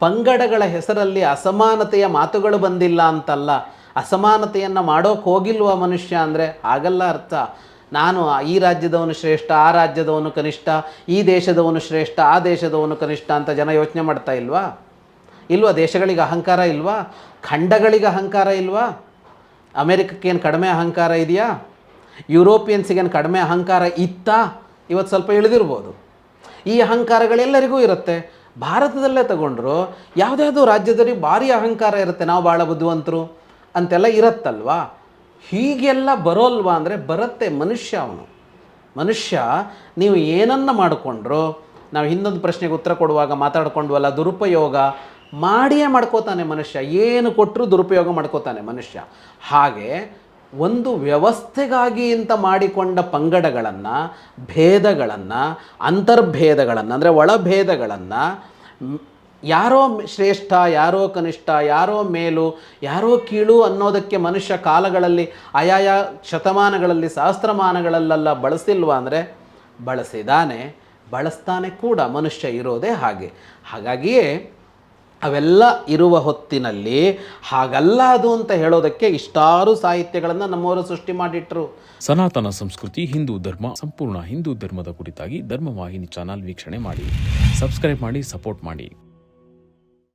ಪಂಗಡಗಳ ಹೆಸರಲ್ಲಿ ಅಸಮಾನತೆಯ ಮಾತುಗಳು ಬಂದಿಲ್ಲ ಅಂತಲ್ಲ, ಅಸಮಾನತೆಯನ್ನು ಮಾಡೋಕೆ ಹೋಗಿಲ್ವ ಮನುಷ್ಯ ಅಂದರೆ ಆಗಲ್ಲ ಅರ್ಥ. ನಾನು ಈ ರಾಜ್ಯದವನು ಶ್ರೇಷ್ಠ, ಆ ರಾಜ್ಯದವನು ಕನಿಷ್ಠ, ಈ ದೇಶದವನು ಶ್ರೇಷ್ಠ, ಆ ದೇಶದವನು ಕನಿಷ್ಠ ಅಂತ ಜನ ಯೋಚನೆ ಮಾಡ್ತಾ ಇಲ್ವಾ? ದೇಶಗಳಿಗೆ ಅಹಂಕಾರ ಇಲ್ವಾ? ಖಂಡಗಳಿಗೆ ಅಹಂಕಾರ ಇಲ್ವಾ? ಅಮೇರಿಕಕ್ಕೇನು ಕಡಿಮೆ ಅಹಂಕಾರ ಇದೆಯಾ? ಯುರೋಪಿಯನ್ಸಿಗೇನು ಕಡಿಮೆ ಅಹಂಕಾರ ಇತ್ತಾ? ಇವತ್ತು ಸ್ವಲ್ಪ ಇಳಿದಿರ್ಬೋದು. ಈ ಅಹಂಕಾರಗಳೆಲ್ಲರಿಗೂ ಇರುತ್ತೆ. ಭಾರತದಲ್ಲೇ ತಗೊಂಡ್ರು ಯಾವುದ್ಯಾವುದೋ ರಾಜ್ಯದಲ್ಲಿ ಭಾರಿ ಅಹಂಕಾರ ಇರುತ್ತೆ, ನಾವು ಭಾಳ ಬುದ್ಧಿವಂತರು ಅಂತೆಲ್ಲ ಇರುತ್ತಲ್ವಾ. ಹೀಗೆಲ್ಲ ಬರೋಲ್ವಾ ಅಂದರೆ ಬರುತ್ತೆ. ಮನುಷ್ಯ ನೀವು ಏನನ್ನು ಮಾಡಿಕೊಂಡ್ರು, ನಾವು ಹಿಂದೊಂದು ಪ್ರಶ್ನೆಗೆ ಉತ್ತರ ಕೊಡುವಾಗ ಮಾತಾಡ್ಕೊಂಡ್ವಲ್ಲ, ದುರುಪಯೋಗ ಮಾಡಿಯೇ ಮಾಡ್ಕೋತಾನೆ ಮನುಷ್ಯ. ಏನು ಕೊಟ್ಟರೂ ದುರುಪಯೋಗ ಮಾಡ್ಕೋತಾನೆ ಮನುಷ್ಯ. ಹಾಗೆ ಒಂದು ವ್ಯವಸ್ಥೆಗಾಗಿ ಅಂತ ಮಾಡಿಕೊಂಡ ಪಂಗಡಗಳನ್ನು, ಭೇದಗಳನ್ನು, ಅಂತರ್ಭೇದಗಳನ್ನು ಅಂದರೆ ಒಳಭೇದಗಳನ್ನು, ಯಾರೋ ಶ್ರೇಷ್ಠ, ಯಾರೋ ಕನಿಷ್ಠ, ಯಾರೋ ಮೇಲು, ಯಾರೋ ಕೀಳು ಅನ್ನೋದಕ್ಕೆ ಮನುಷ್ಯ ಕಾಲಗಳಲ್ಲಿ ಆಯಾಯ ಶತಮಾನಗಳಲ್ಲಿ ಸಹಸ್ರಮಾನಗಳಲ್ಲೆಲ್ಲ ಬಳಸಿಲ್ವ ಅಂದರೆ ಬಳಸಿದಾನೆ, ಬಳಸ್ತಾನೆ ಕೂಡ. ಮನುಷ್ಯ ಇರೋದೇ ಹಾಗೆ. ಹಾಗಾಗಿಯೇ ಅವೆಲ್ಲ ಇರುವ ಹೊತ್ತಿನಲ್ಲಿ ಹಾಗಲ್ಲ ಅದು ಅಂತ ಹೇಳೋದಕ್ಕೆ ಇಷ್ಟಾರು ಸಾಹಿತ್ಯಗಳನ್ನು ನಮ್ಮವರು ಸೃಷ್ಟಿ ಮಾಡಿಟ್ರು. ಸನಾತನ ಸಂಸ್ಕೃತಿ, ಹಿಂದೂ ಧರ್ಮ, ಸಂಪೂರ್ಣ ಹಿಂದೂ ಧರ್ಮದ ಕುರಿತಾಗಿ ಧರ್ಮವಾಹಿನಿ ಚಾನಲ್ ವೀಕ್ಷಣೆ ಮಾಡಿ, ಸಬ್ಸ್ಕ್ರೈಬ್ ಮಾಡಿ, ಸಪೋರ್ಟ್ ಮಾಡಿ.